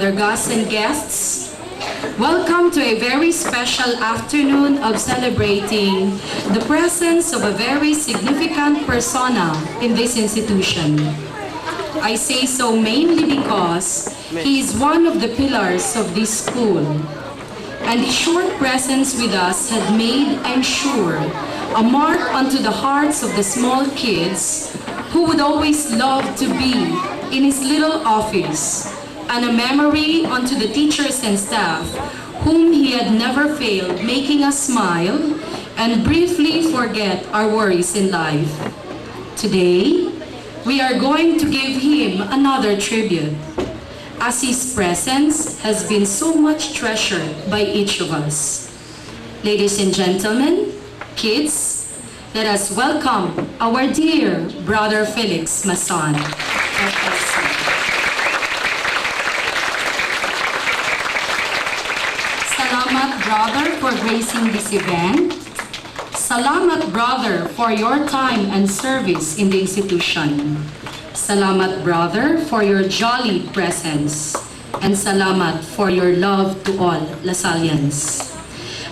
Brother Gus and guests. Welcome to a very special afternoon of celebrating the presence of a very significant persona in this institution. I say so mainly because he is one of the pillars of this school, and his short presence with us had made, I'm sure, a mark onto the hearts of the small kids who would always love to be in his little office, and a memory onto the teachers and staff whom he had never failed making us smile and briefly forget our worries in life. Today, we are going to give him another tribute, as his presence has been so much treasured by each of us. Ladies and gentlemen, kids, let us welcome our dear Brother Felix Mason. Salamat, brother, for gracing this event. Salamat, brother, for your time and service in the institution. Salamat, brother, for your jolly presence. And salamat for your love to all Lasallians.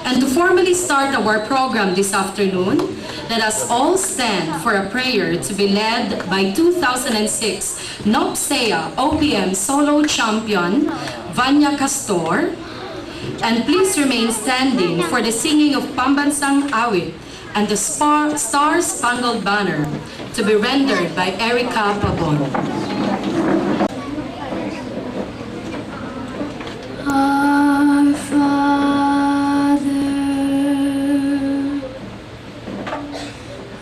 And to formally start our program this afternoon, let us all stand for a prayer to be led by 2006 NOPSEA OPM solo champion, Vanya Castor. And please remain standing for the singing of Pambansang Awit and the Star-Spangled Banner to be rendered by Erica Pabon. Our Father,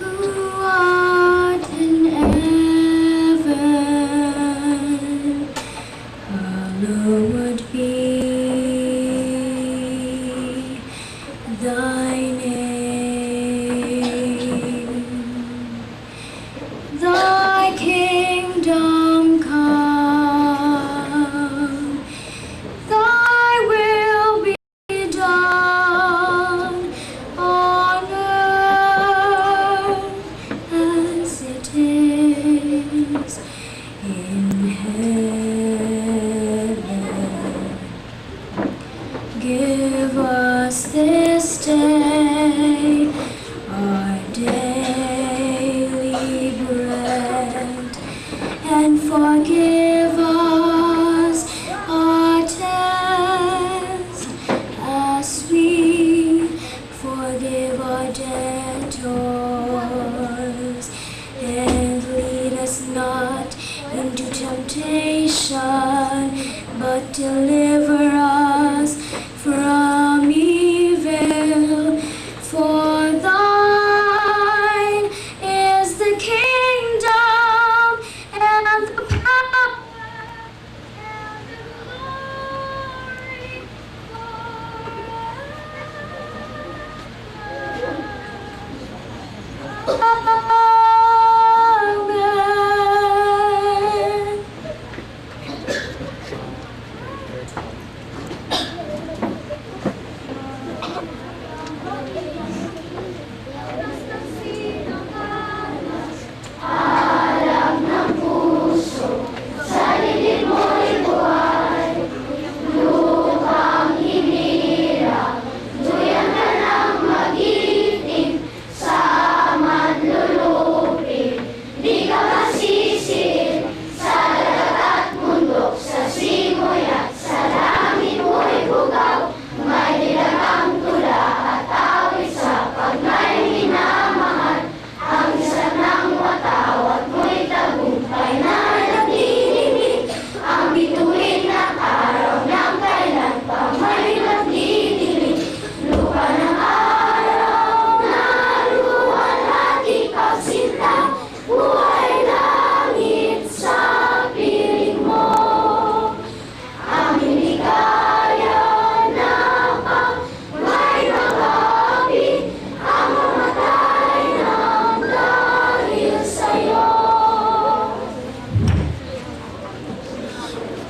who art in heaven, hallowed be thy name. Thy kingdom come, thy will be done on earth as it is in heaven. Give us this day our daily bread, and forgive us our debts as we forgive our debtors. And lead us not into temptation, but deliver us from evil. For thine is the kingdom and the power and the glory forever. Amen.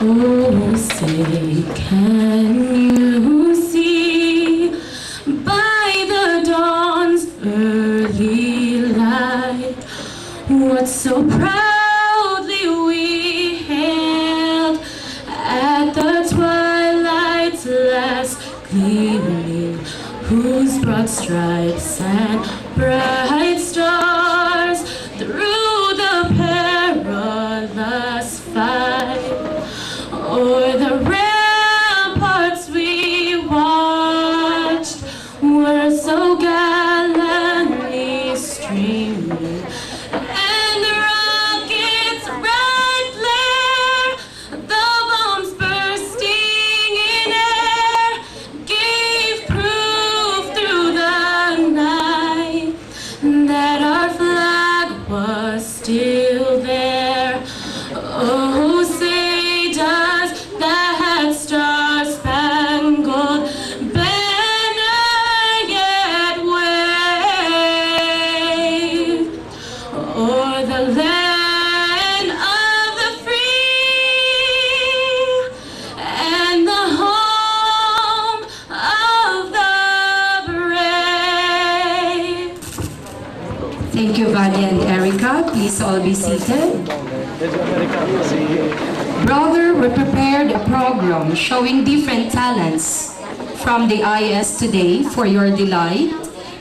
Oh, say, can you see by the dawn's early light what so proudly we hailed at the gleaming, whose broad stripes and bright stars through the perilous fight o'er the ramparts we watched were so gallantly streaming, and the rockets' red glare, the bombs bursting in air, gave proof through the night that our flag was still there. Oh, say does that star-spangled banner yet wave o'er the land of the free and the home of the brave? Thank you, Valia and Erica. Please all be seated. Brother, we prepared a program showing different talents from the IS today for your delight,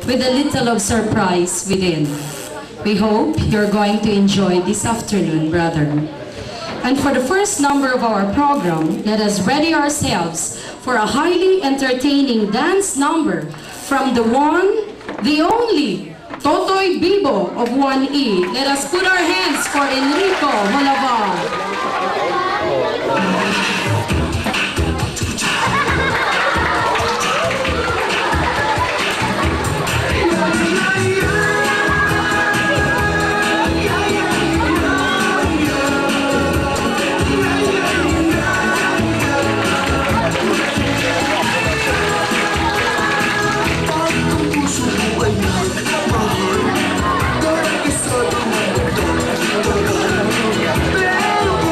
with a little of surprise within. We hope you're going to enjoy this afternoon, brother. And for the first number of our program, let us ready ourselves for a highly entertaining dance number from the one, the only, Totoy Bibo of 1E. Let us put our hands for Enrico Holaval. Pero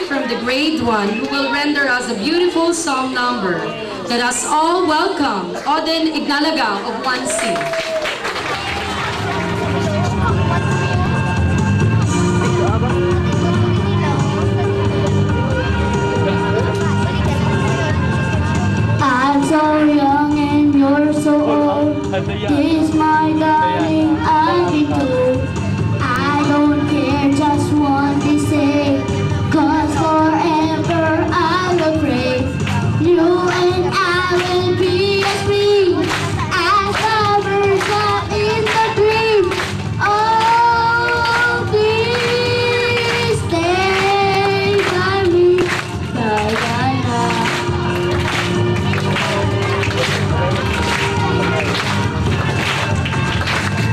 from the grade 1 who will render us a beautiful song number. Let us all welcome Oden Ignalaga of 1C. I'm so young and you're so old. This my darling, I've been told. I don't care, just want to say, 'cause forever I will pray. You and I will be as free as lovers up in the dream. Oh, please stay by me. Bye, bye, bye.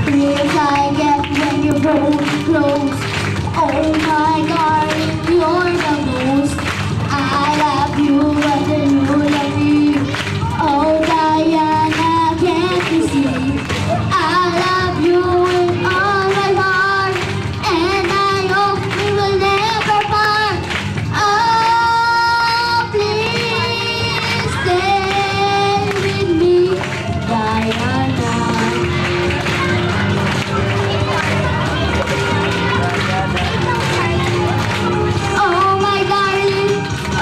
Tears I get when you hold me close. Oh my darling, you're the most. I love you and you love me. Oh Diana, can't you see? I love you with all my heart, and I hope we will never part. Oh, please stay with me, Diana. Oh my darling,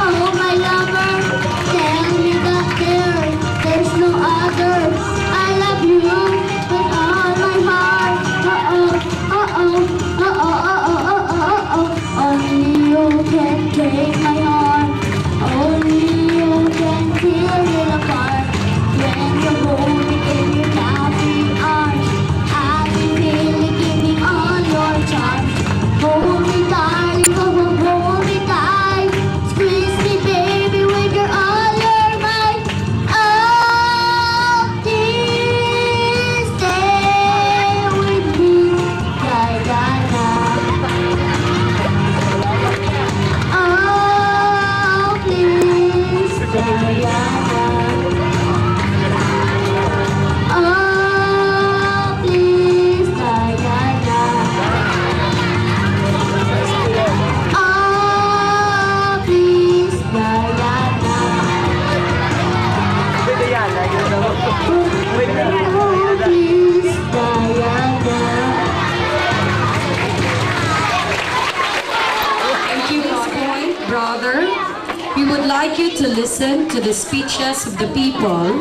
oh my lover, tell me that there's no other. I love you with all my heart. Only you can take my heart. Only you can tear it apart. When you hold me in your loving arms, I can feel it giving all your charms. Hold me darling, hold me tight. Squeeze me baby with your all your might. Oh, please stay with me, Diana. Oh, please, Diana. Oh, please, Diana. Oh, please, Diana. Oh, please, Diana. Thank you, Point, brother. We would like you to listen to the speeches of the people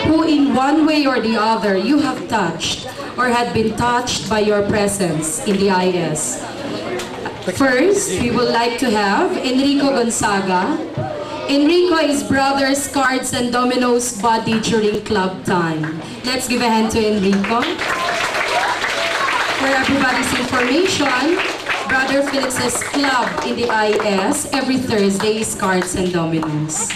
who in one way or the other you have touched or had been touched by your presence in the IS. First, we would like to have Enrico Gonzaga. Enrico is brother's cards and dominoes buddy during club time. Let's give a hand to Enrico. For everybody's information, Brother Felix's club in the IS every Thursday is cards and dominoes.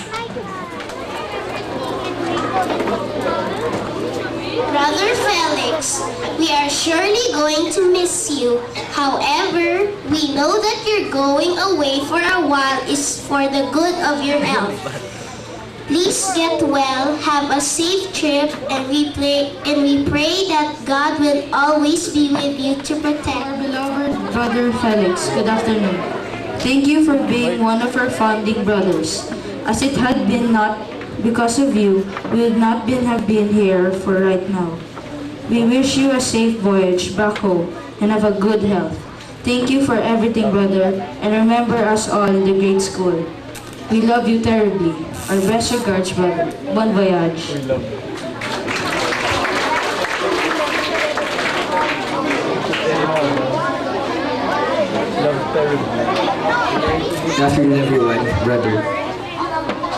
Brother Felix, we are surely going to miss you. However, we know that you're going away for a while is for the good of your health. Please get well, have a safe trip, and we pray that God will always be with you to protect. Our beloved Brother Felix, good afternoon. Thank you for being one of our founding brothers. As it had been not because of you, we would not have been here for right now. We wish you a safe voyage back home and have a good health. Thank you for everything, brother, and remember us all in the great school. We love you terribly. Our best regards, brother. Bon voyage. Good afternoon, everyone, brother.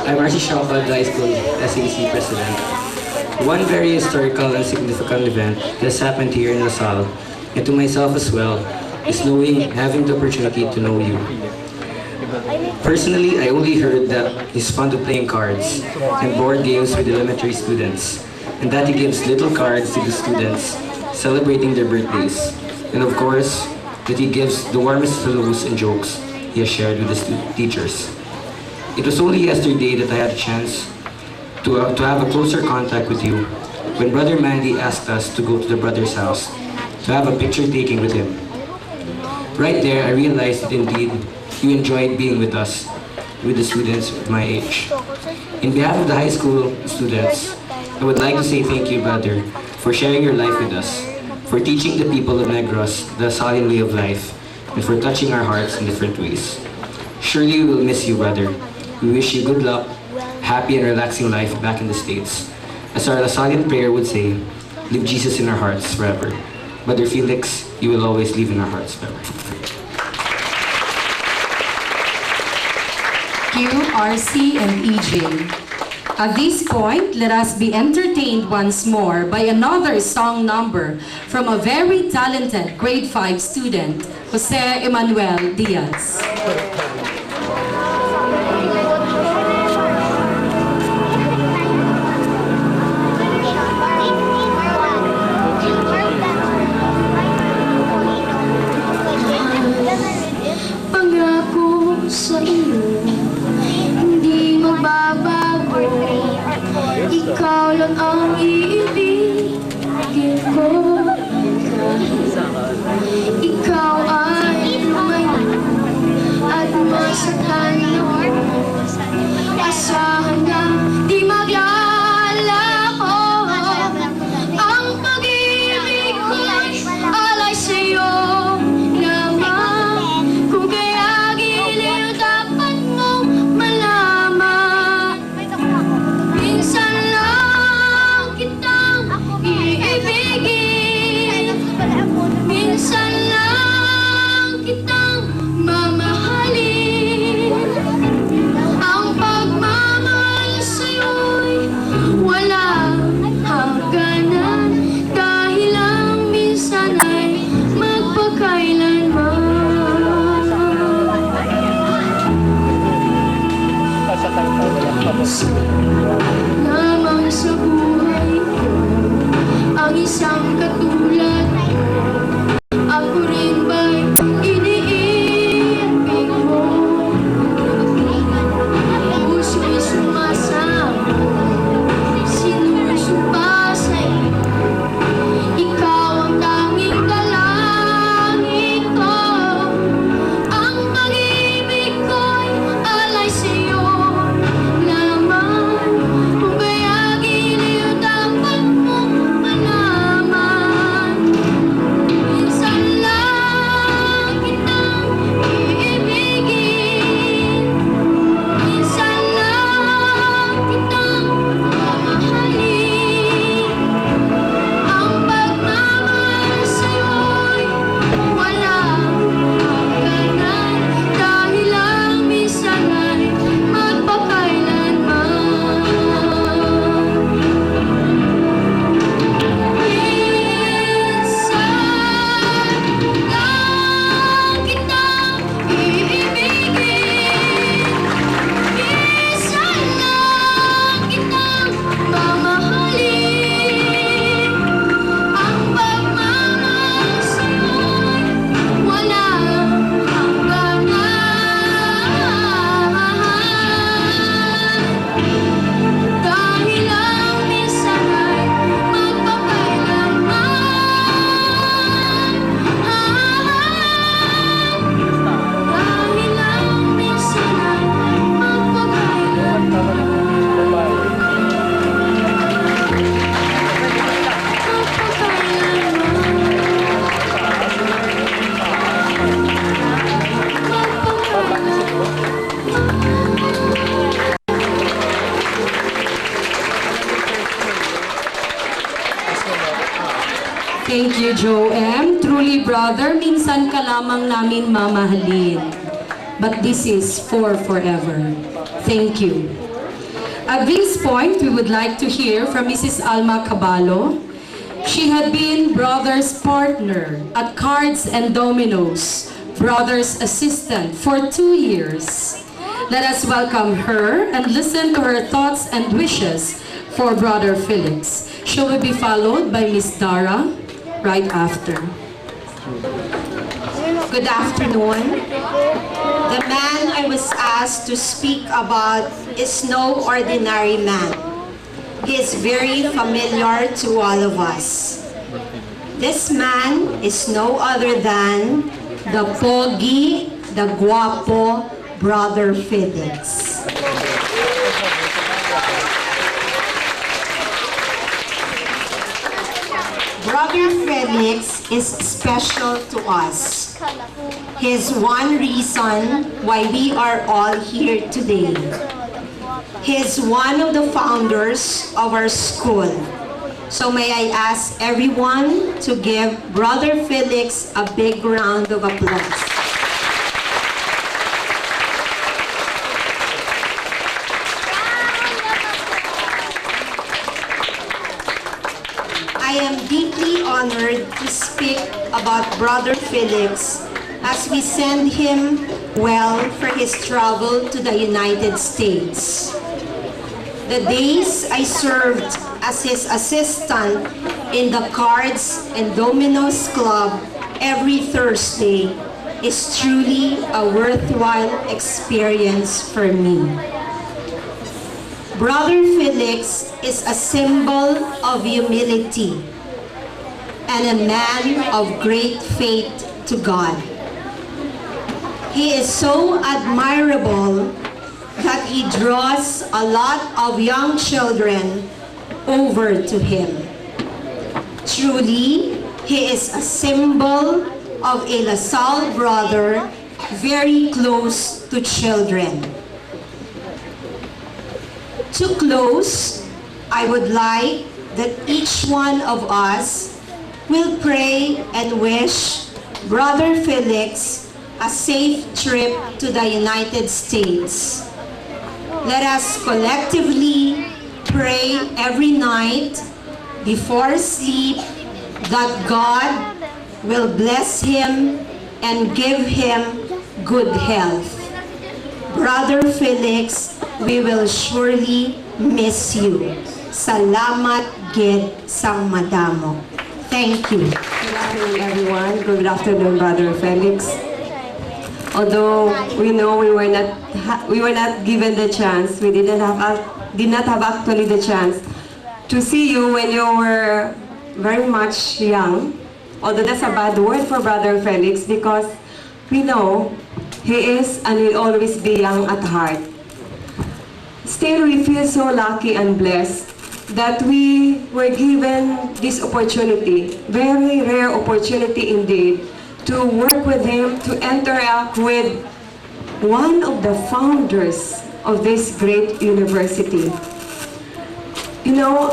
I'm RC Shaka, High School SAC President. One very historical and significant event that's happened here in Salle, and to myself as well, is having the opportunity to know you. Personally, I only heard that he's fond of playing cards and board games with elementary students, and that he gives little cards to the students celebrating their birthdays, and of course, that he gives the warmest hellos and jokes he has shared with his teachers. It was only yesterday that I had a chance to have a closer contact with you when Brother Mandy asked us to go to the brother's house to have a picture taking with him. Right there, I realized that indeed you enjoyed being with us, with the students of my age. In behalf of the high school students, I would like to say thank you, brother, for sharing your life with us, for teaching the people of Negros the Salle way of life, and for touching our hearts in different ways. Surely we will miss you, brother. We wish you good luck, happy and relaxing life back in the States. As our Lasallian prayer would say, live Jesus in our hearts forever. Brother Felix, you will always live in our hearts forever. Thank you, RC and EJ. At this point, let us be entertained once more by another song number from a very talented grade 5 student, Jose Emmanuel Diaz. Pangako sa iyo, hindi magbabago. Ikaw lang ang iibigin ko. Ikaw ay lumayo at masaktan ako. Asahan na di maglalako. Ang pag-ibig ko'y alay sa'yo naman. Kung kaya giliw dapat mong malaman. Minsan lang kitang iibigin. Minsan lang kitang mamahalin. Ang pagmamahal sa'yo'y walang hangganan. Dahil lang minsan ay magpakailanman. Lamang sa buhay ko ang isang katulad. Ako rin ba'y iniibig mo? Puso'y sumasama, sinusumpa sa'yo. Ikaw ang tanging dalangin ko. Ang pag-ibig ko'y alay sa'yo naman. Kung kaya giliw dapat mong malaman. Minsan lang kitang iibigin. Minsan lang kitang mamahalin. Ang pagmamahal sa'yo'y walang hangganan. Dahil lang minsan ay magpakailanman. Minsan lang kitang iibigin. Minsan lang kitang mamahalin. Ang pagmamahal sa'yo'y walang hangganan. Dahil lang minsan ay magpakailanman. Dahil lang minsan ay Thank you, Joem. Truly, brother, minsan ka lamang namin mamahalin. But this is for forever. Thank you. At this point, we would like to hear from Mrs. Alma Caballo. She had been brother's partner at Cards and Dominoes, brother's assistant for 2 years. Let us welcome her and listen to her thoughts and wishes for Brother Felix. She will be followed by Miss Dara right after. Good afternoon. The man I was asked to speak about is no ordinary man. He is very familiar to all of us. This man is no other than The Pogi, the guapo Brother Felix. Brother Felix is special to us. He's one reason why we are all here today. He's one of the founders of our school. So may I ask everyone to give Brother Felix a big round of applause. I am deeply honored to speak about Brother Felix as we send him well for his travel to the United States. The days I served as his assistant in the Cards and Dominoes Club every Thursday is truly a worthwhile experience for me. Brother Felix is a symbol of humility and a man of great faith to God. He is so admirable that he draws a lot of young children over to him. Truly, he is a symbol of a Salle brother very close to children. To close, I would like that each one of us will pray and wish Brother Felix a safe trip to the United States. Let us collectively pray every night before sleep that God will bless him and give him good health. Brother Felix, we will surely miss you. Salamat gid sang madamo. Thank you. Good afternoon, everyone. Good afternoon, Brother Felix. Although we know we were not given the chance, we did not have actually the chance to see you when you were very much young. Although that's a bad word for Brother Felix because we know he is and will always be young at heart. Still, we feel so lucky and blessed that we were given this opportunity, very rare opportunity indeed, to work with him, to interact with one of the founders of this great university. You know,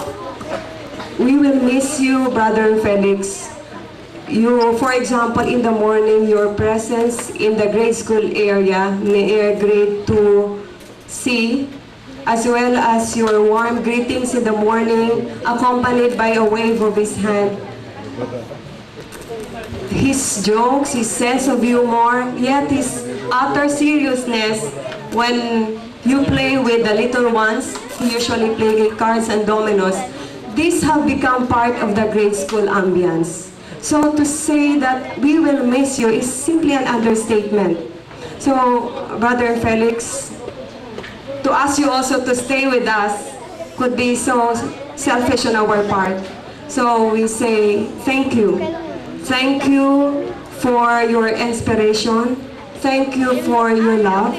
we will miss you, Brother Felix. You, for example, in the morning, your presence in the grade school area, near grade 2C, as well as your warm greetings in the morning, accompanied by a wave of his hand. His jokes, his sense of humor, yet his utter seriousness when you play with the little ones, who usually play cards and dominoes. These have become part of the grade school ambience. So to say that we will miss you is simply an understatement. So, Brother Felix, to ask you also to stay with us could be so selfish on our part. So we say thank you. Thank you for your inspiration. Thank you for your love.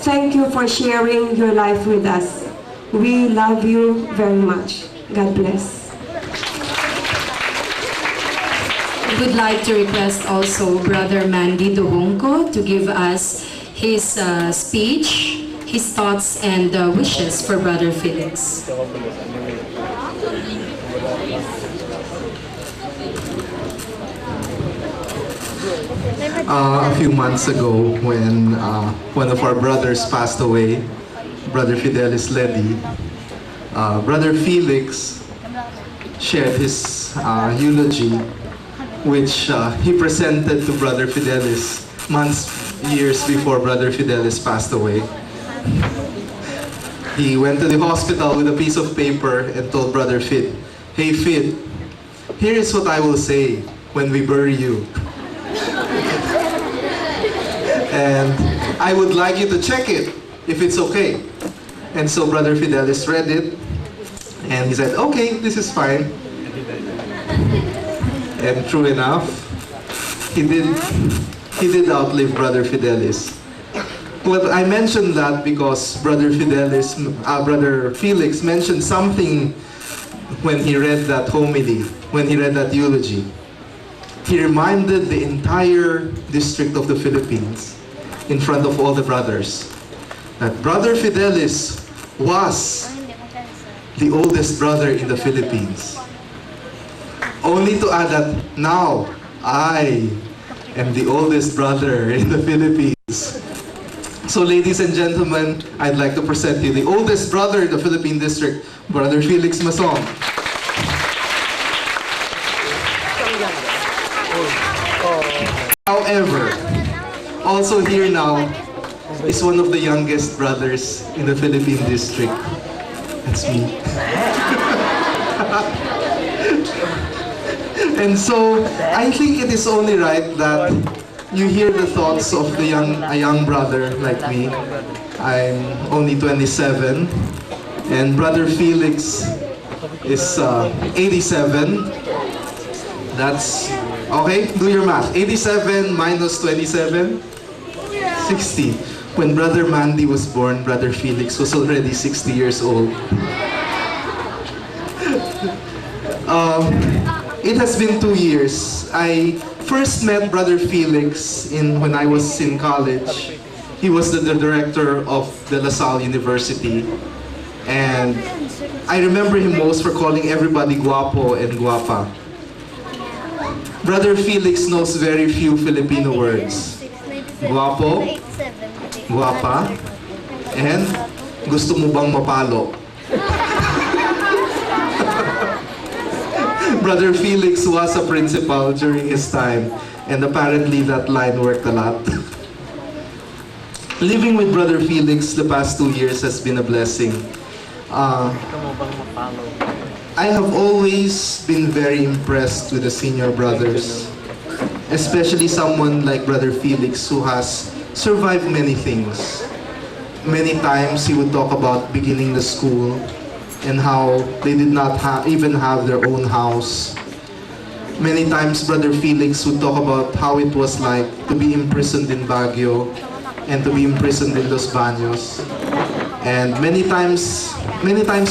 Thank you for sharing your life with us. We love you very much. God bless. I would like to request also Brother Mandy Duhongko to give us his speech, his thoughts and wishes for Brother Felix. A few months ago, when one of our brothers passed away, Brother Fidelis Ledy, Brother Felix shared his eulogy, which he presented to Brother Fidelis years before Brother Fidelis passed away. He went to the hospital with a piece of paper and told Brother Fid, "Hey Fid, here is what I will say when we bury you. And I would like you to check it, if it's okay." And so Brother Fidelis read it, and he said, "Okay, this is fine." And true enough, he did he did outlive Brother Fidelis. Well, I mentioned that because Brother Felix mentioned something when he read that homily, when he read that eulogy. He reminded the entire district of the Philippines in front of all the brothers that Brother Fidelis was the oldest brother in the Philippines. Only to add that now I am the oldest brother in the Philippines. So ladies and gentlemen, I'd like to present you the oldest brother in the Philippine district, Brother Felix Masong. However, also here now is one of the youngest brothers in the Philippine district. That's me. And so, I think it is only right that you hear the thoughts of a young brother like me. I'm only 27, and Brother Felix is 87. That's, okay, do your math. 87 minus 27? 60. When Brother Mandy was born, Brother Felix was already 60 years old. It has been 2 years. I first met Brother Felix when I was in college. He was the director of the Salle University. And I remember him most for calling everybody guapo and guapa. Brother Felix knows very few Filipino words. Guapo, guapa, and gusto mo bang mapalo? Brother Felix was a principal during his time, and apparently that line worked a lot. Living with Brother Felix the past 2 years has been a blessing. I have always been very impressed with the senior brothers, especially someone like Brother Felix who has survived many things. Many times he would talk about beginning the school and how they did not even have their own house. Many times Brother Felix would talk about how it was like to be imprisoned in Baguio and to be imprisoned in Los Baños. And many times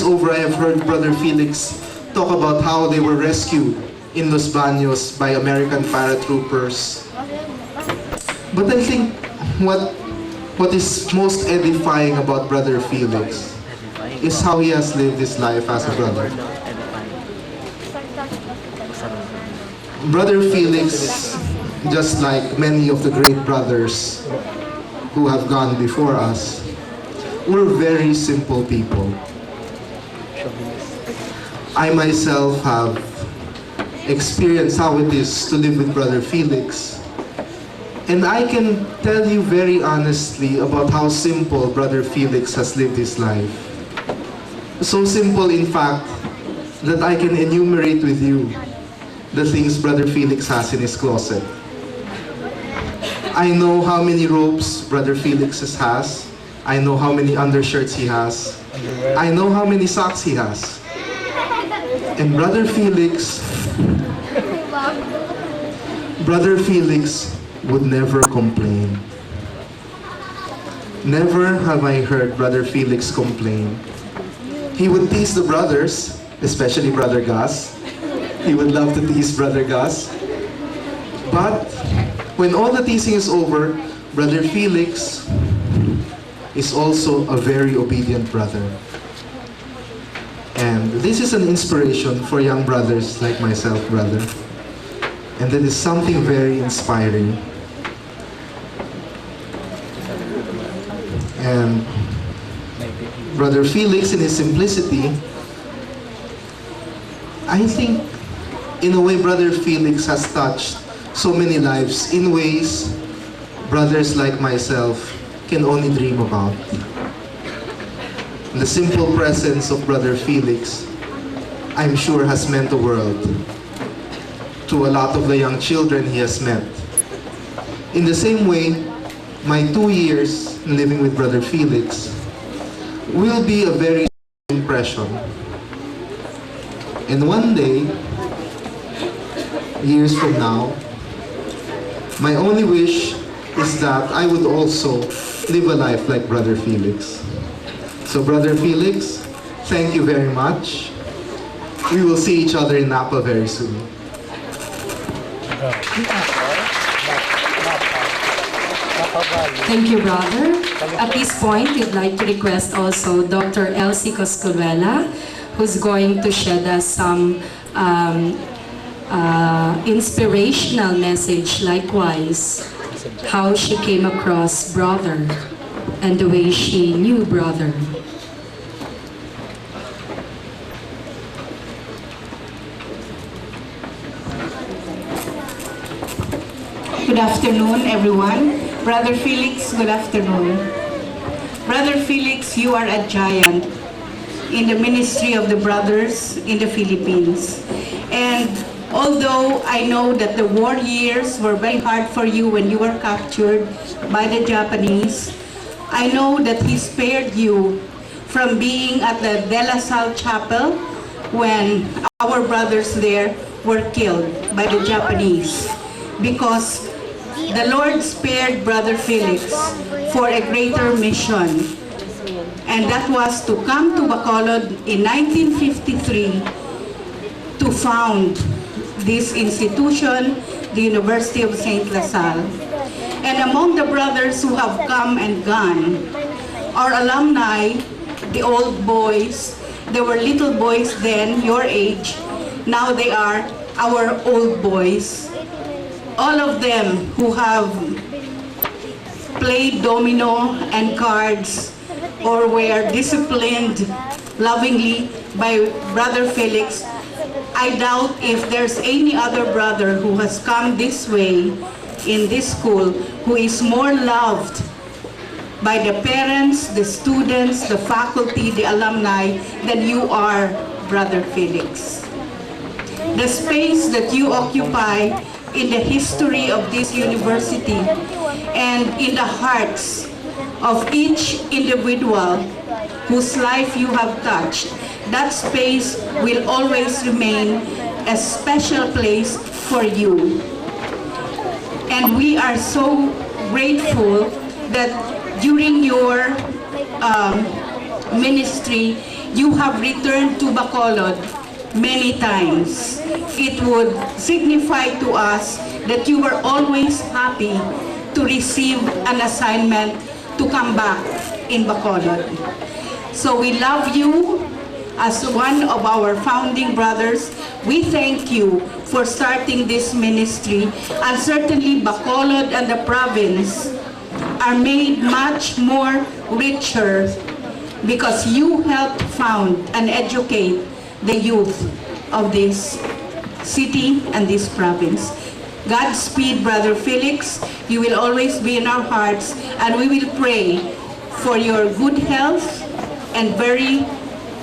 over I have heard Brother Felix talk about how they were rescued in Los Baños by American paratroopers. But I think what is most edifying about Brother Felix is how he has lived his life as a brother. Brother Felix, just like many of the great brothers who have gone before us, were very simple people. I myself have experienced how it is to live with Brother Felix, and I can tell you very honestly about how simple Brother Felix has lived his life. So simple, in fact, that I can enumerate with you the things Brother Felix has in his closet. I know how many robes Brother Felix has. I know how many undershirts he has. I know how many socks he has. And Brother Felix would never complain. Never have I heard Brother Felix complain. He would tease the brothers, especially Brother Gus. He would love to tease Brother Gus. But when all the teasing is over, Brother Felix is also a very obedient brother. And this is an inspiration for young brothers like myself, brother. And that is something very inspiring. And Brother Felix, in his simplicity, I think, in a way, Brother Felix has touched so many lives in ways brothers like myself can only dream about. The simple presence of Brother Felix, I'm sure, has meant the world to a lot of the young children he has met. In the same way, my 2 years living with Brother Felix will be a very impression. And one day, years from now, My only wish is that I would also live a life like Brother Felix. So Brother Felix, thank you very much. We will see each other in Napa very soon. Thank you, brother. At this point, we'd like to request also Dr. Elsie Coscuela, who's going to shed us some inspirational message, likewise, how she came across brother and the way she knew brother. Good afternoon, everyone. Brother Felix, good afternoon. Brother Felix, you are a giant in the ministry of the brothers in the Philippines. And although I know that the war years were very hard for you when you were captured by the Japanese, I know that he spared you from being at the De La Salle Chapel when our brothers there were killed by the Japanese, because the Lord spared Brother Felix for a greater mission, and that was to come to Bacolod in 1953 to found this institution, the University of St. La Salle. And among the brothers who have come and gone, our alumni, the old boys, they were little boys then, your age, now they are our old boys. All of them who have played domino and cards or were disciplined lovingly by Brother Felix, I doubt if there's any other brother who has come this way in this school who is more loved by the parents, the students, the faculty, the alumni than you are, Brother Felix. The space that you occupy in the history of this university and in the hearts of each individual whose life you have touched, that space will always remain a special place for you. And we are so grateful that during your ministry, you have returned to Bacolod many times. It would signify to us that you were always happy to receive an assignment to come back in Bacolod. So we love you as one of our founding brothers. We thank you for starting this ministry, and certainly Bacolod and the province are made much more richer because you helped found and educate the youth of this city and this province. Godspeed, Brother Felix. You will always be in our hearts, and we will pray for your good health and very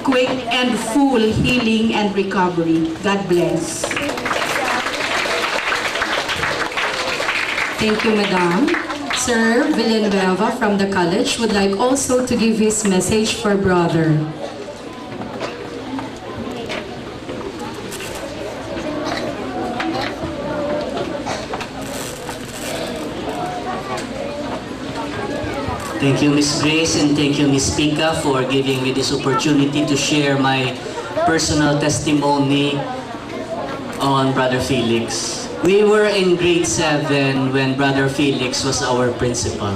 quick and full healing and recovery. God bless. Thank you, Madam. Sir Villanueva from the college would like also to give his message for brother. Thank you, Ms. Grace, and thank you, Ms. Pika, for giving me this opportunity to share my personal testimony on Brother Felix. We were in grade 7 when Brother Felix was our principal.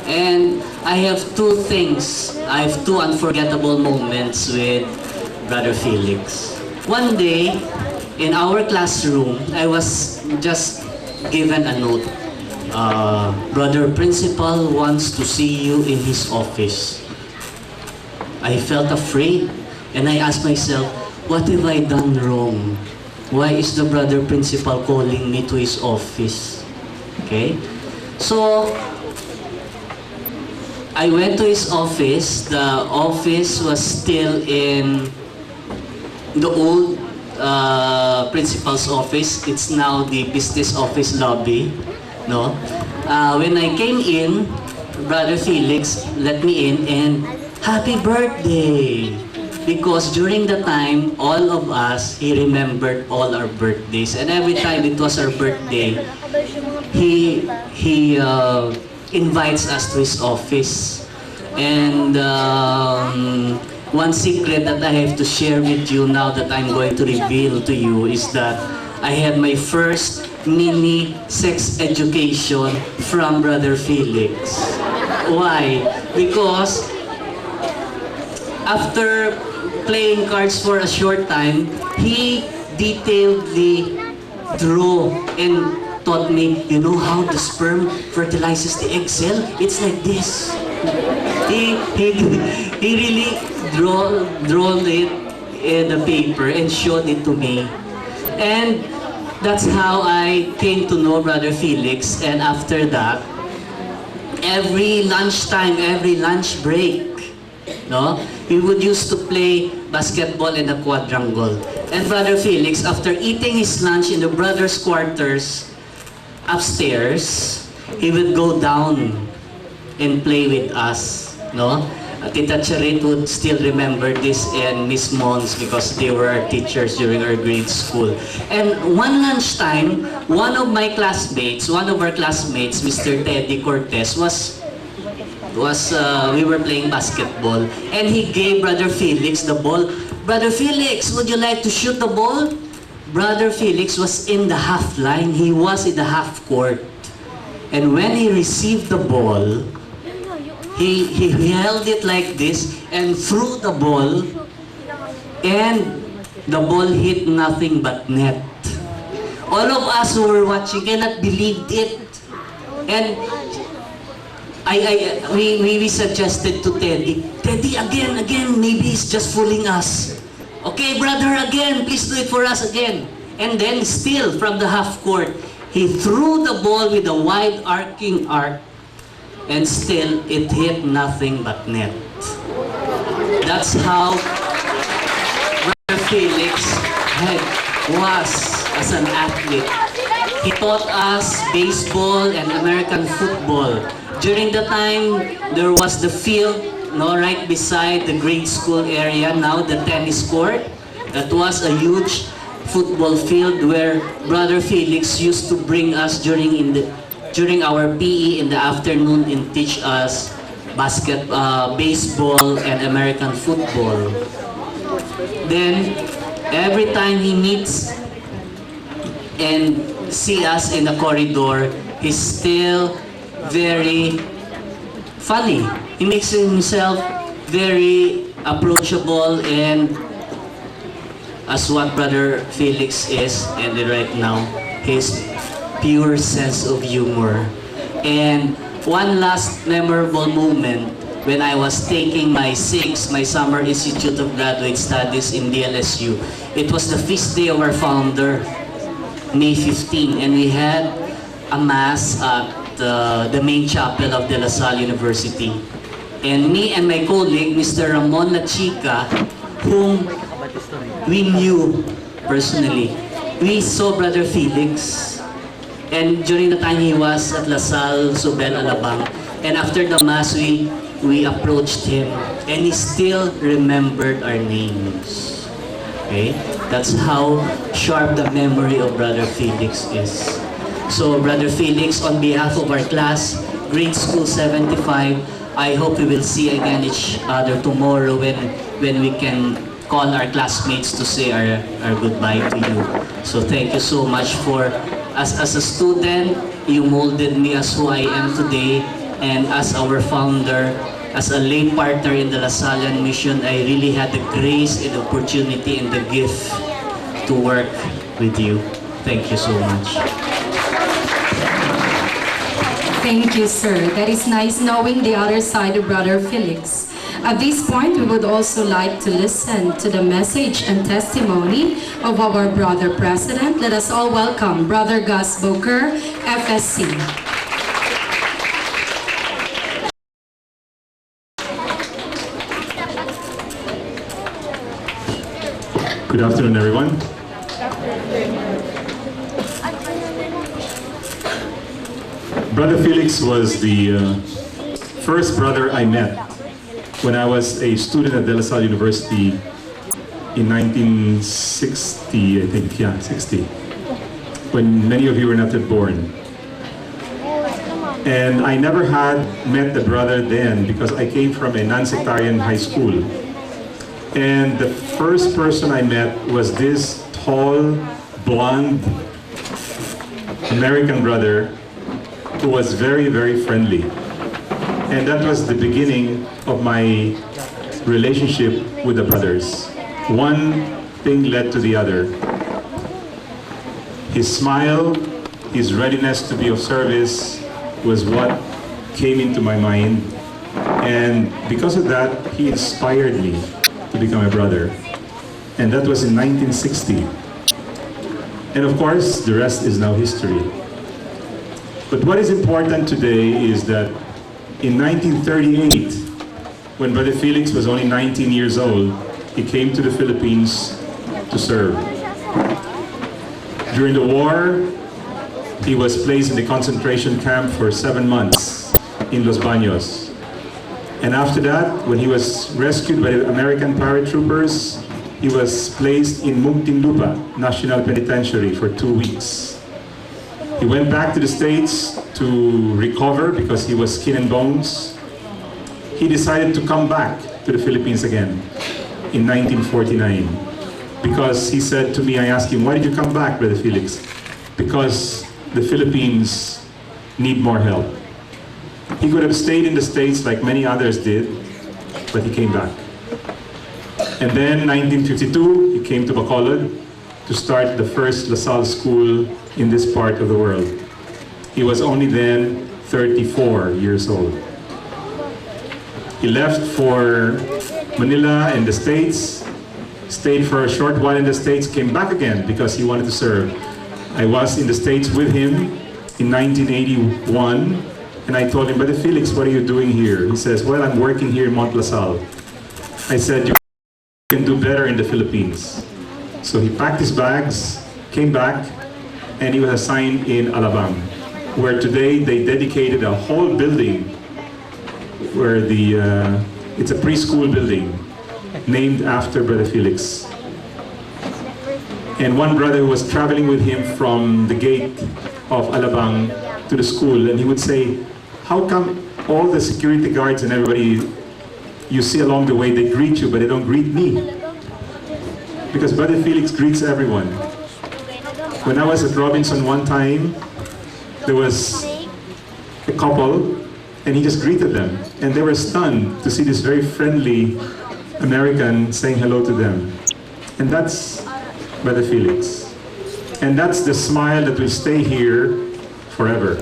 And I have two things, I have two unforgettable moments with Brother Felix. One day, in our classroom, I was just given a note. Brother Principal wants to see you in his office. I felt afraid, and I asked myself, what have I done wrong? Why is the Brother Principal calling me to his office? Okay? So, I went to his office. The office was still in the old principal's office. It's now the business office lobby. No? When I came in, Brother Felix let me in and, happy birthday! because during the time, all of us, he remembered all our birthdays. And every time it was our birthday, he invites us to his office. And one secret that I have to share with you now that I'm going to reveal to you is that I had my first mini sex education from Brother Felix. Why? Because after playing cards for a short time, he detailedly drew and taught me, you know how the sperm fertilizes the egg cell? It's like this. He really drawn it in the paper and showed it to me. And that's how I came to know Brother Felix. And after that, every lunchtime, every lunch break, no, we would used to play basketball in the quadrangle. And Brother Felix, after eating his lunch in the brothers' quarters upstairs, he would go down and play with us, no? Tita Charit would still remember this, and Miss Mons, because they were our teachers during our grade school. And one lunchtime, one of our classmates, Mr. Teddy Cortez, we were playing basketball, and he gave Brother Felix the ball. Brother Felix, would you like to shoot the ball? Brother Felix was in the half line. He was in the half court. And when he received the ball, he held it like this and threw the ball, and the ball hit nothing but net. All of us who were watching cannot believe it. And we suggested to Teddy, again, maybe he's just fooling us. Okay, brother, again, please do it for us again. And then still from the half court, he threw the ball with a wide arcing arc, and still it hit nothing but net. That's how Brother Felix was as an athlete. He taught us baseball and American football. During the time, there was the field, no, right beside the grade school area, now the tennis court. That was a huge football field where Brother Felix used to bring us during our PE in the afternoon and teach us baseball and American football. Then, every time he meets and see us in the corridor, he's still very funny. He makes himself very approachable, and as what Brother Felix is, and right now, his pure sense of humor. And one last memorable moment, when I was taking my SIGS, my Summer Institute of Graduate Studies in DLSU. It was the feast day of our founder, May 15, and we had a mass at the main chapel of De La Salle University. And me and my colleague, Mr. Ramon La Chica, whom we knew personally, we saw Brother Felix. And during the time he was at La Salle, Sobel, Alabang. And after the mass, we approached him, and he still remembered our names. Okay? That's how sharp the memory of Brother Felix is. So, Brother Felix, on behalf of our class, Grade School 75, I hope we will see again each other tomorrow when we can call our classmates to say our goodbye to you. So thank you so much for, as a student, you molded me as who I am today, and as our founder, as a lay partner in the La Sallian Mission, I really had the grace and opportunity and the gift to work with you. Thank you so much. Thank you, sir. That is nice knowing the other side of Brother Felix. At this point, we would also like to listen to the message and testimony of our Brother President. Let us all welcome Brother Gus Booker, FSC. Good afternoon, everyone. Brother Felix was the first brother I met when I was a student at De La Salle University in 1960, I think, yeah, 60, when many of you were not yet born. And I never had met the brother then because I came from a non-sectarian high school. And the first person I met was this tall, blonde American brother who was very, very friendly. And that was the beginning of my relationship with the brothers. One thing led to the other. His smile, his readiness to be of service was what came into my mind. And because of that, he inspired me to become a brother. And that was in 1960. And of course, the rest is now history. But what is important today is that in 1938, when Brother Felix was only 19 years old, he came to the Philippines to serve. During the war, he was placed in the concentration camp for 7 months in Los Baños. And after that, when he was rescued by the American paratroopers, he was placed in Muntinlupa National Penitentiary for 2 weeks. He went back to the States to recover because he was skin and bones. He decided to come back to the Philippines again in 1949 because he said to me, I asked him, why did you come back, Brother Felix? Because the Philippines need more help. He could have stayed in the States like many others did, but he came back. And then 1952, he came to Bacolod to start the first La Salle school in this part of the world. He was only then 34 years old. He left for Manila and the States, stayed for a short while in the States, came back again because he wanted to serve. I was in the States with him in 1981, and I told him, Brother Felix, what are you doing here? He says, well, I'm working here in Mount La Salle. I said, you can do better in the Philippines. So he packed his bags, came back, and he was assigned in Alabang, where today they dedicated a whole building where it's a preschool building named after Brother Felix. And one brother who was traveling with him from the gate of Alabang to the school, and he would say, how come all the security guards and everybody you see along the way, they greet you, but they don't greet me? Because Brother Felix greets everyone. When I was at Robinson one time, there was a couple, and he just greeted them. And they were stunned to see this very friendly American saying hello to them. And that's Brother Felix. And that's the smile that will stay here forever.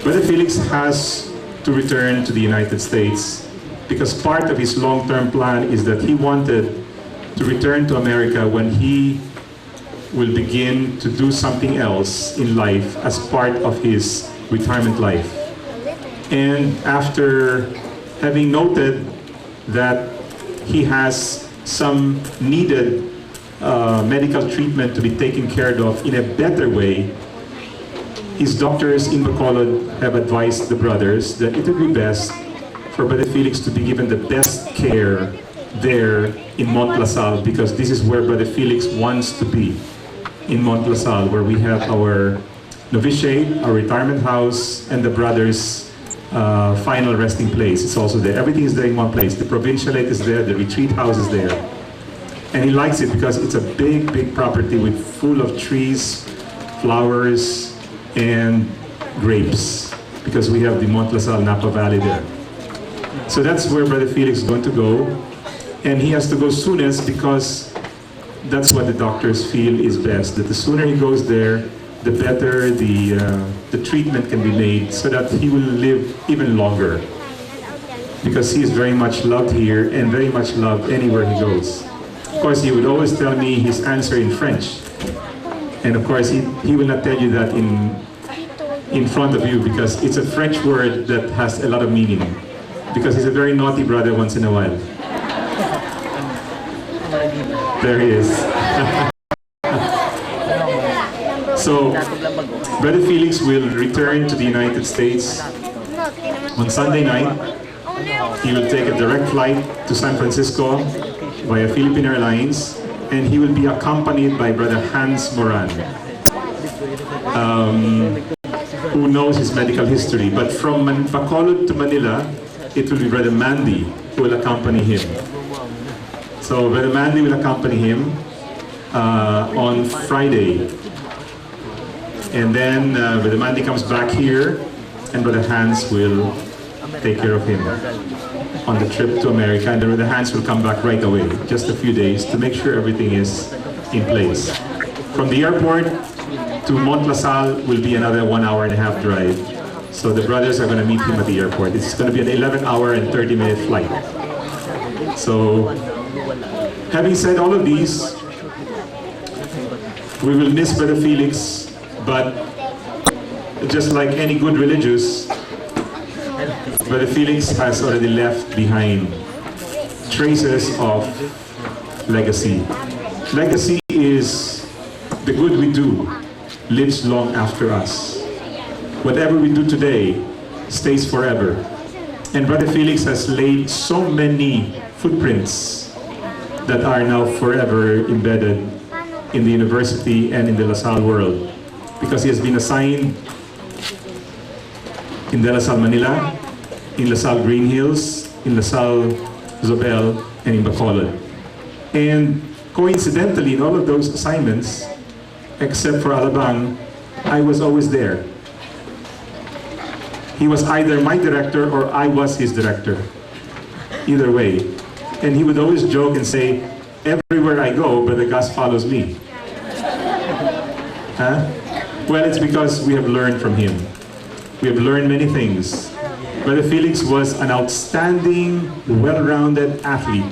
Brother Felix has to return to the United States because part of his long-term plan is that he wanted to return to America when he will begin to do something else in life as part of his retirement life. And after having noted that he has some needed medical treatment to be taken care of in a better way, his doctors in Bacolod have advised the brothers that it would be best for Brother Felix to be given the best care there in Mount La Salle, because this is where Brother Felix wants to be, in Mount La Salle, where we have our novitiate, our retirement house, and the brothers' final resting place. It's also there. Everything is there in one place. The provincialate is there, the retreat house is there. And he likes it because it's a big, big property with full of trees, flowers, and grapes, because we have the Mount La Salle Napa Valley there. So that's where Brother Felix is going to go, and he has to go soonest because that's what the doctors feel is best, that the sooner he goes there, the better the treatment can be made so that he will live even longer, because he is very much loved here and very much loved anywhere he goes. Of course, he would always tell me his answer in French. And of course, he will not tell you that in front of you, because it's a French word that has a lot of meaning. Because he's a very naughty brother once in a while. There he is. So, Brother Felix will return to the United States on Sunday night. He will take a direct flight to San Francisco, via Philippine Airlines, and he will be accompanied by Brother Hans Moran, who knows his medical history. But from Bacolod to Manila, it will be Brother Mandy who will accompany him. So Brother Mandy will accompany him on Friday. And then Brother Mandy comes back here, and Brother Hans will take care of him on the trip to America. And then Brother Hans will come back right away, just a few days, to make sure everything is in place. From the airport to Mont La Salle will be another 1 hour and a half drive. So the brothers are going to meet him at the airport. It's going to be an 11-hour and 30-minute flight. So, having said all of these, we will miss Brother Felix, but just like any good religious, Brother Felix has already left behind traces of legacy. Legacy is the good we do lives long after us. Whatever we do today stays forever. And Brother Felix has laid so many footprints that are now forever embedded in the university and in the La Salle world, because he has been assigned in De La Salle, Manila, in La Salle Green Hills, in La Salle Zobel, and in Bacolod. And coincidentally, in all of those assignments, except for Alabang, I was always there. He was either my director or I was his director. Either way. And he would always joke and say, everywhere I go, Brother Gus follows me. Huh? Well, it's because we have learned from him. We have learned many things. Brother Felix was an outstanding, well-rounded athlete.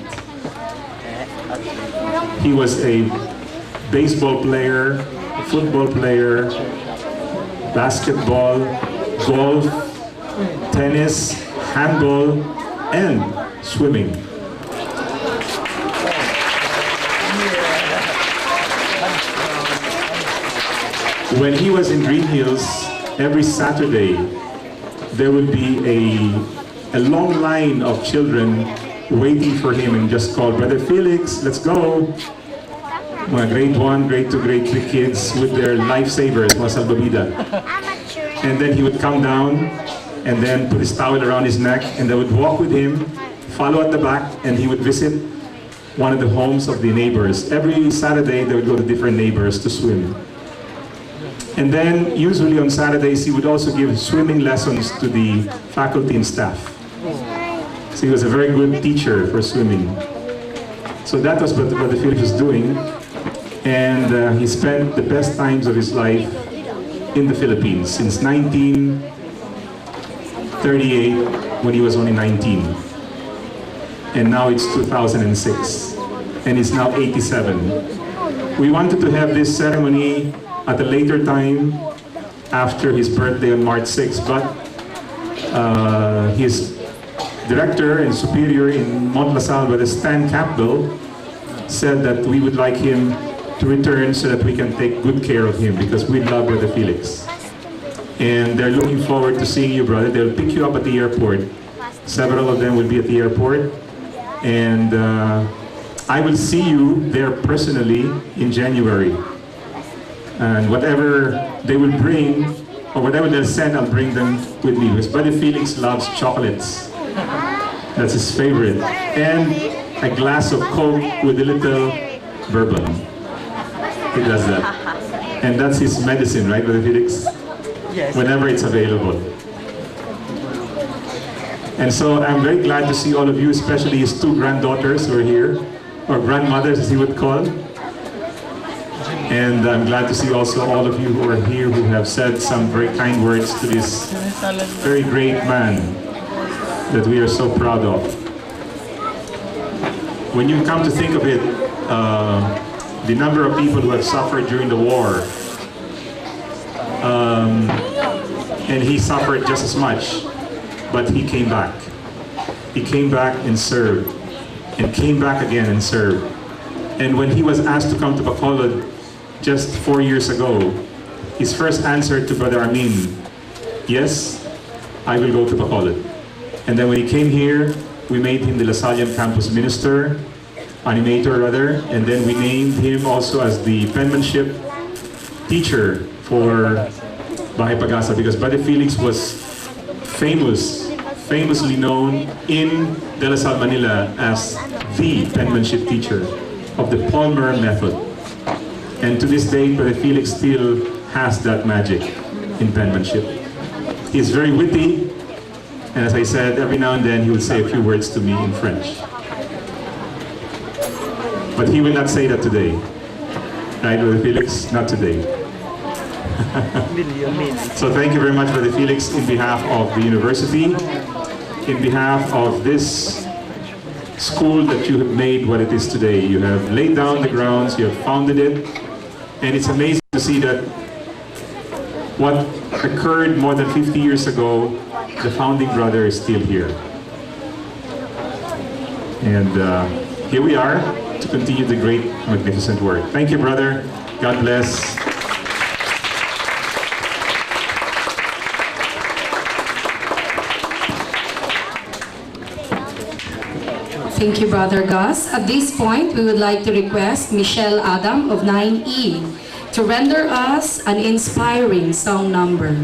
He was a baseball player, football player, basketball, golf, tennis, handball, and swimming. When he was in Green Hills, every Saturday, there would be a long line of children waiting for him and just call, Brother Felix, let's go. Mga grade 1, grade 2, grade 3 kids with their lifesavers, mga salbabida. And then he would come down and then put his towel around his neck, and they would walk with him, follow at the back, and he would visit one of the homes of the neighbors. Every Saturday, they would go to different neighbors to swim. And then, usually on Saturdays, he would also give swimming lessons to the faculty and staff. So he was a very good teacher for swimming. So that was what Brother Felix was doing. And he spent the best times of his life in the Philippines since 1938, when he was only 19. And now it's 2006. And he's now 87. We wanted to have this ceremony at a later time, after his birthday on March 6, but his director and superior in Mont La Salle, Brother Stan Campbell, said that we would like him to return so that we can take good care of him, because we love Brother Felix. And they're looking forward to seeing you, brother. They'll pick you up at the airport. Several of them will be at the airport. And I will see you there personally in January. And whatever they will bring, or whatever they'll send, I'll bring them with me. Because Brother Felix loves chocolates. That's his favorite. And a glass of Coke with a little bourbon. He does that. And that's his medicine, right, Brother Felix? Yes. Whenever it's available. And so I'm very glad to see all of you, especially his 2 granddaughters who are here, or grandmothers as he would call. And I'm glad to see also all of you who are here who have said some very kind words to this very great man that we are so proud of. When you come to think of it, the number of people who have suffered during the war, and he suffered just as much, but he came back. He came back and served, and came back again and served. And when he was asked to come to Bacolod just 4 years ago, his first answer to Brother Armin, yes, I will go to Bacolod. And then when he came here, we made him the Lasallian campus minister. animator rather, and then we named him also as the penmanship teacher for Bahay Pag-asa because Brother Felix was famously known in De La Salle, Manila as the penmanship teacher of the Palmer method. And to this day, Brother Felix still has that magic in penmanship. He's very witty, and as I said, every now and then he will say a few words to me in French. But he will not say that today. Right, Brother Felix? Not today. So thank you very much, Brother Felix, in behalf of the university, in behalf of this school that you have made what it is today. You have laid down the grounds, you have founded it, and it's amazing to see that what occurred more than 50 years ago, the founding brother is still here. And here we are to continue the great, magnificent work. Thank you, brother. God bless. Thank you, Brother Gus. At this point, we would like to request Michelle Adam of 9E to render us an inspiring song number.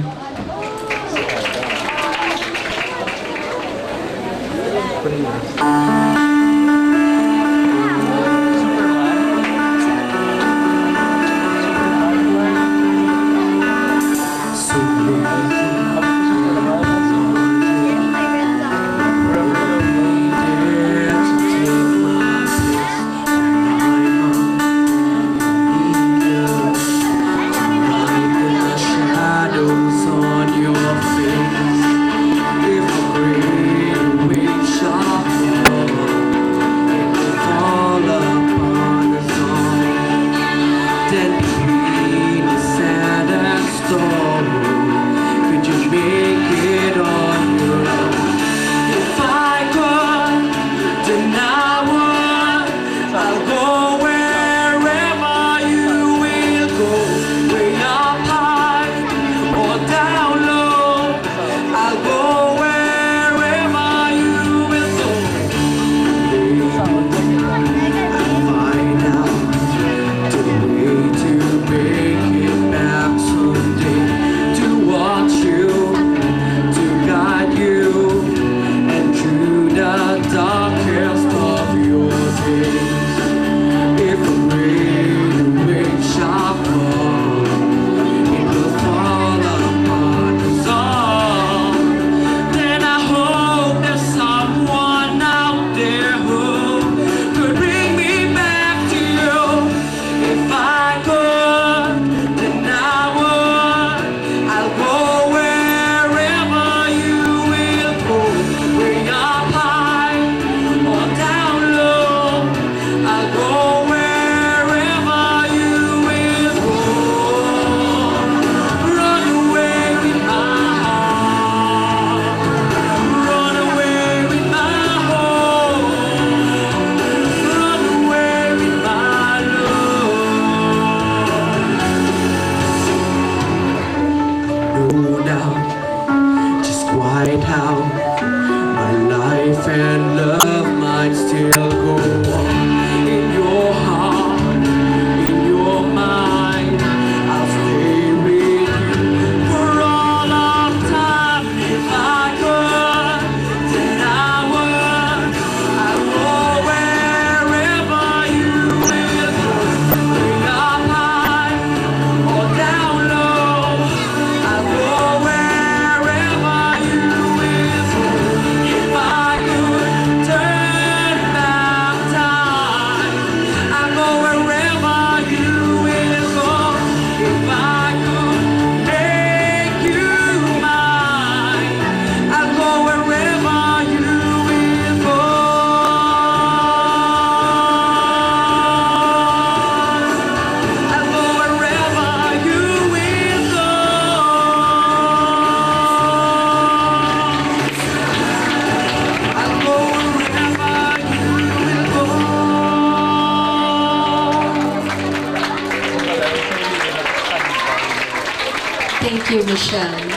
Thank you, Michelle.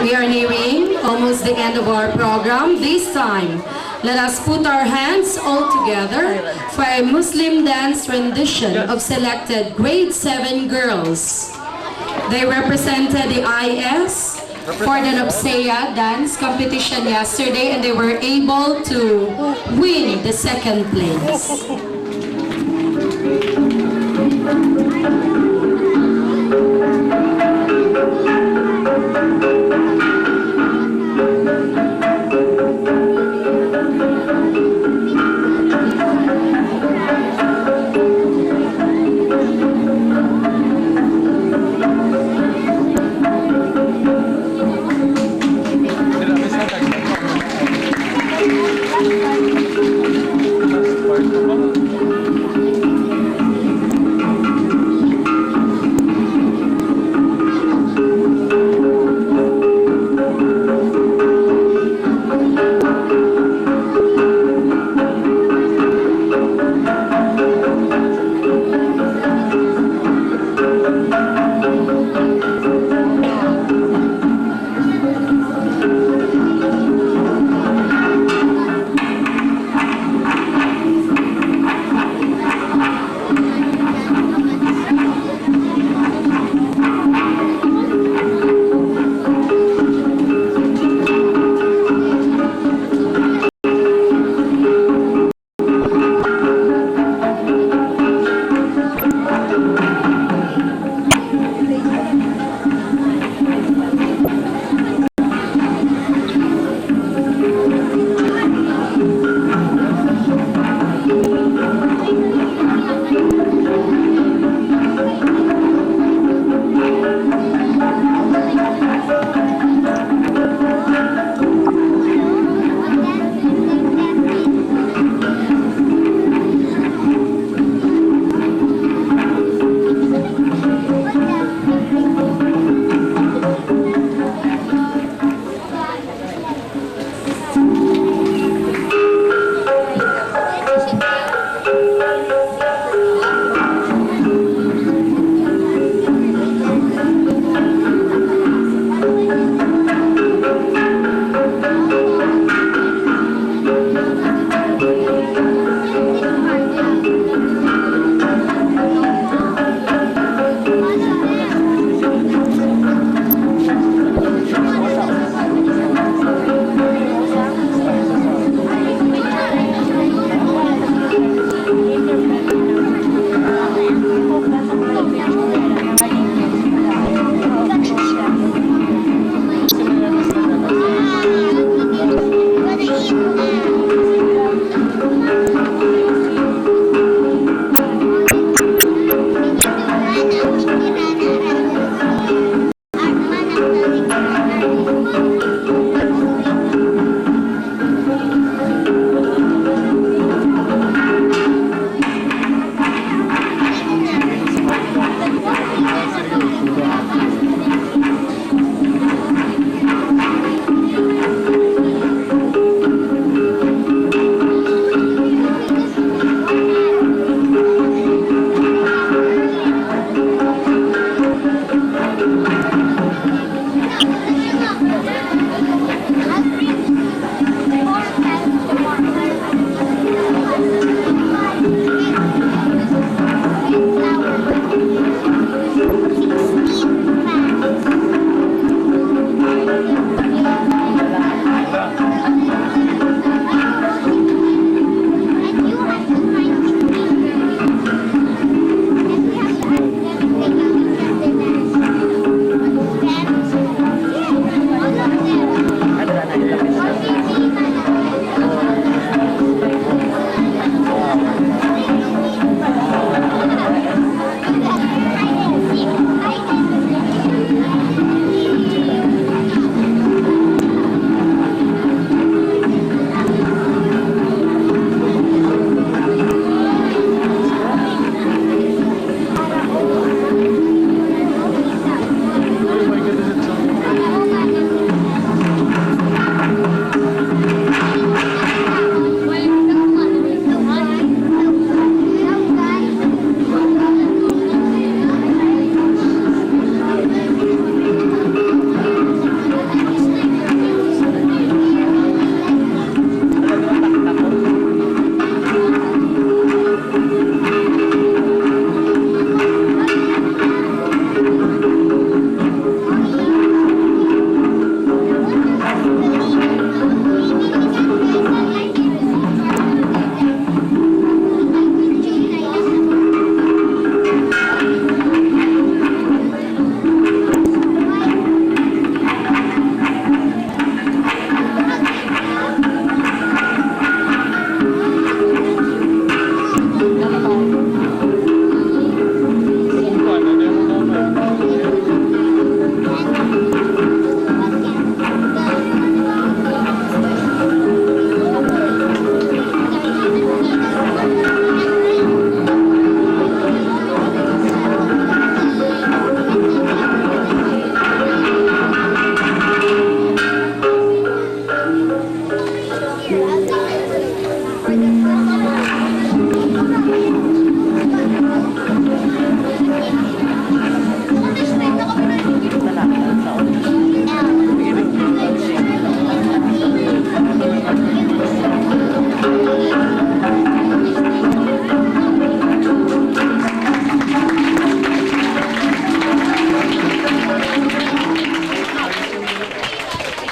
We are nearing almost the end of our program. This time, let us put our hands all together for a Muslim dance rendition of selected grade 7 girls. They represented the IS for the Nopsea dance competition yesterday, and they were able to win the second place.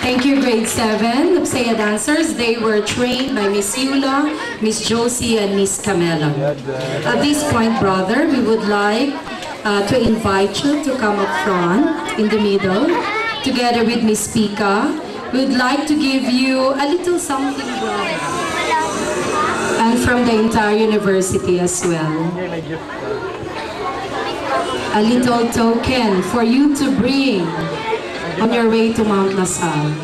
Thank you, grade 7 Upsaya dancers. They were trained by Miss Eula, Miss Josie, and Miss Camela. At this point, brother, we would like to invite you to come up front in the middle, together with Miss Pika. We would like to give you a little something, brother, and from the entire university as well. A little token for you to bring on your way to Mount LaSalle.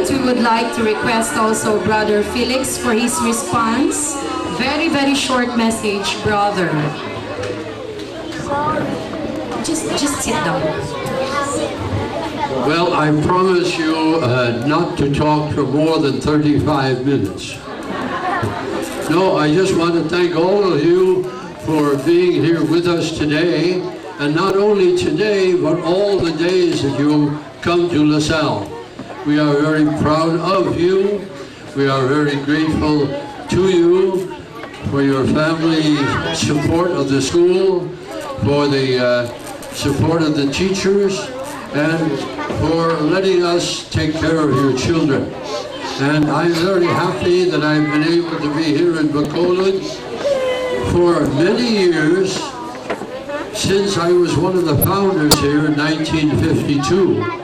We would like to request also Brother Felix for his response. Very, very short message, brother. Just sit down. Well, I promise you not to talk for more than 35 minutes. No, I just want to thank all of you for being here with us today, and not only today, but all the days that you come to LaSalle. We are very proud of you. We are very grateful to you for your family support of the school, for the support of the teachers, and for letting us take care of your children. And I'm very happy that I've been able to be here in Bacolod for many years, since I was one of the founders here in 1952.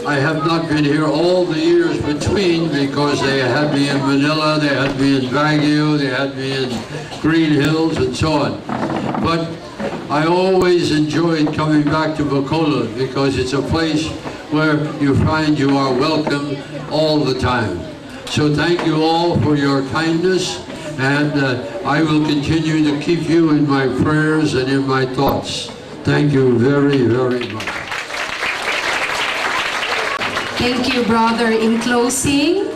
I have not been here all the years between, because they had me in Manila, they had me in Baguio, they had me in Green Hills, and so on. But I always enjoyed coming back to Bacolod, because it's a place where you find you are welcome all the time. So thank you all for your kindness, and I will continue to keep you in my prayers and in my thoughts. Thank you very, very much. Thank you, brother. In closing,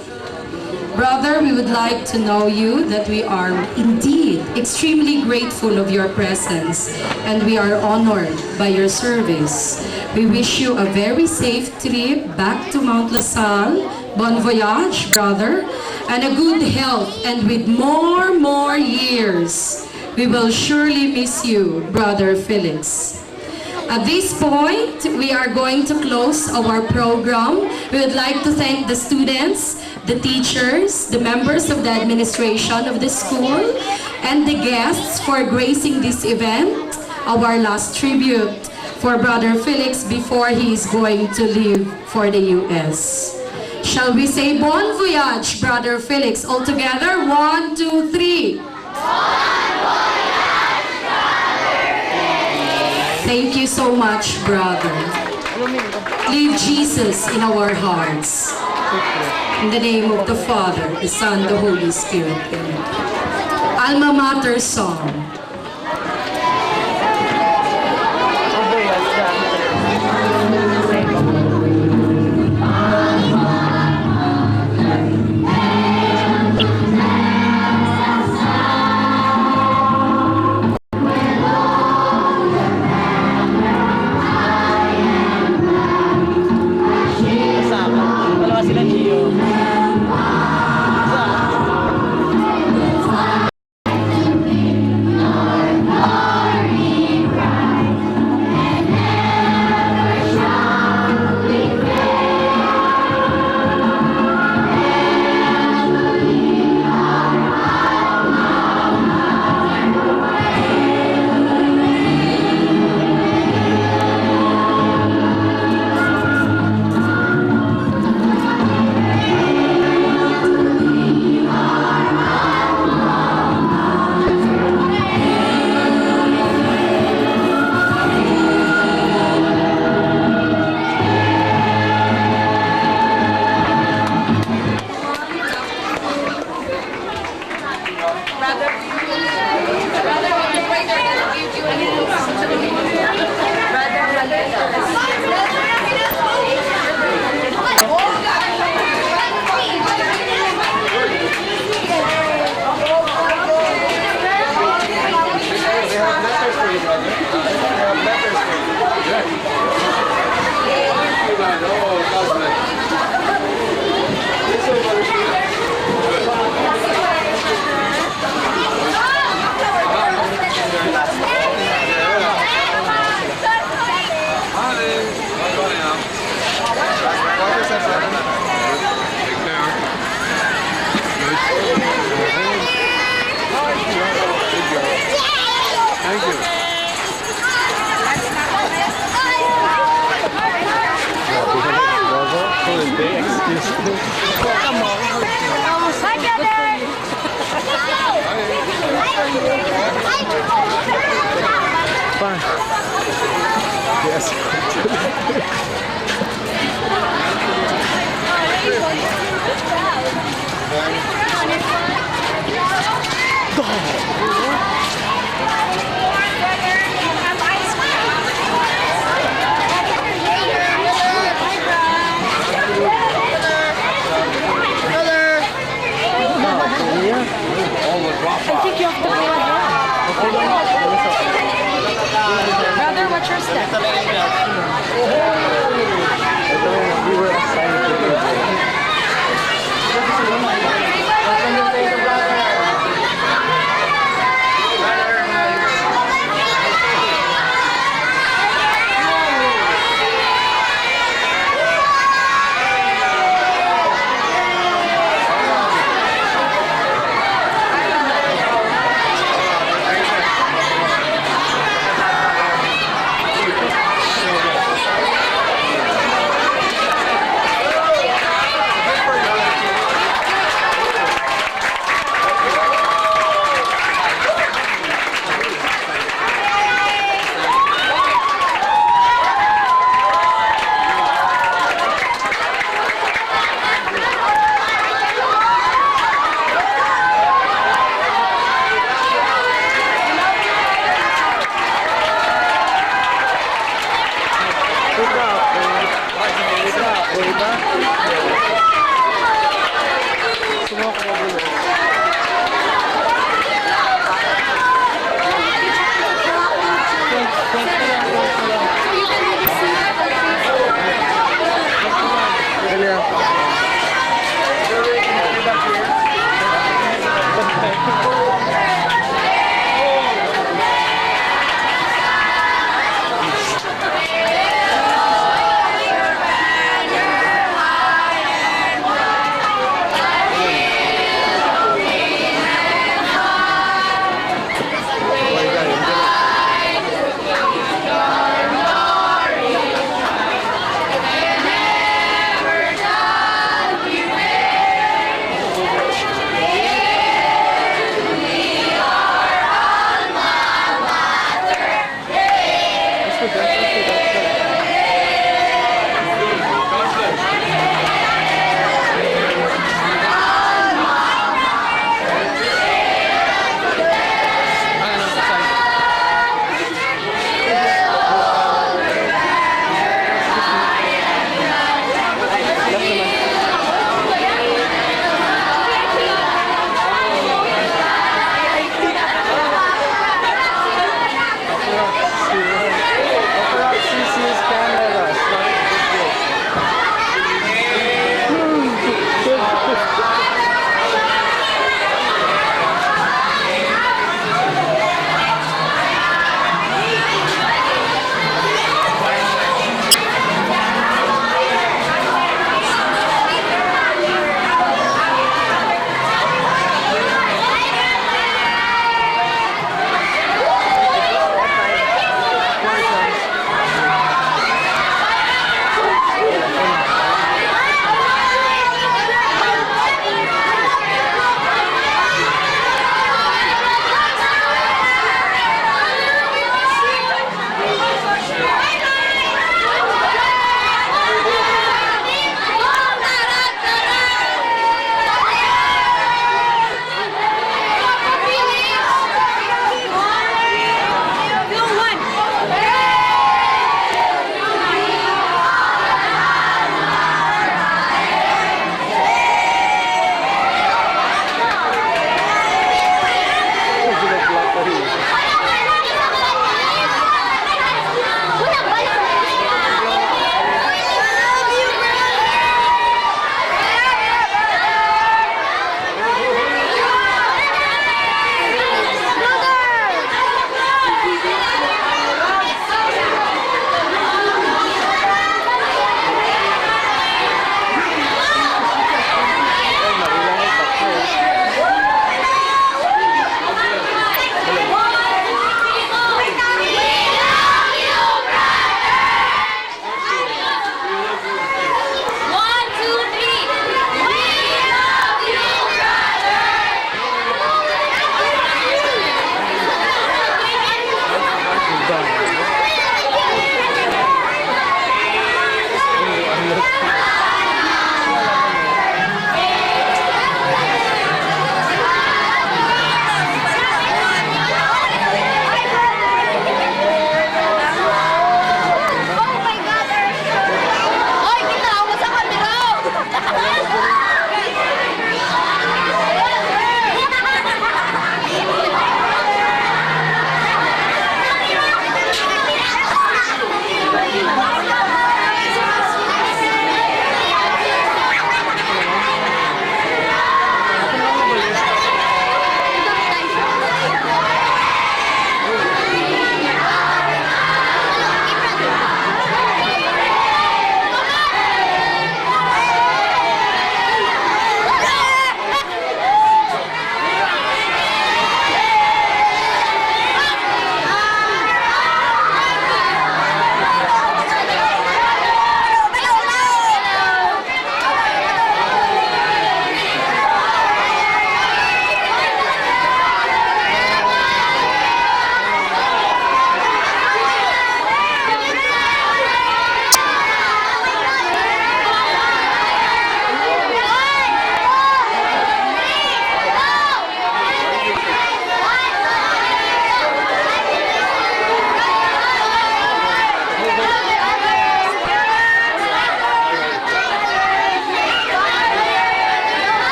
brother, we would like to know you that we are indeed extremely grateful of your presence, and we are honored by your service. We wish you a very safe trip back to Mount LaSalle. Bon voyage, brother, and a good health, and with more years. We will surely miss you, Brother Felix. At this point, we are going to close our program. We would like to thank the students, the teachers, the members of the administration of the school, and the guests for gracing this event. Our last tribute for Brother Felix before he is going to leave for the U.S. Shall we say bon voyage, Brother Felix? All together, 1, 2, 3. Thank you so much, brother. Leave Jesus in our hearts. In the name of the Father, the Son, the Holy Spirit. Amen. Alma Mater song. Thank you. Brother, watch your step.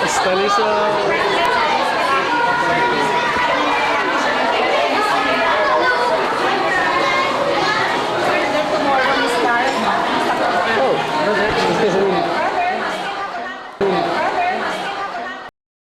Está listo.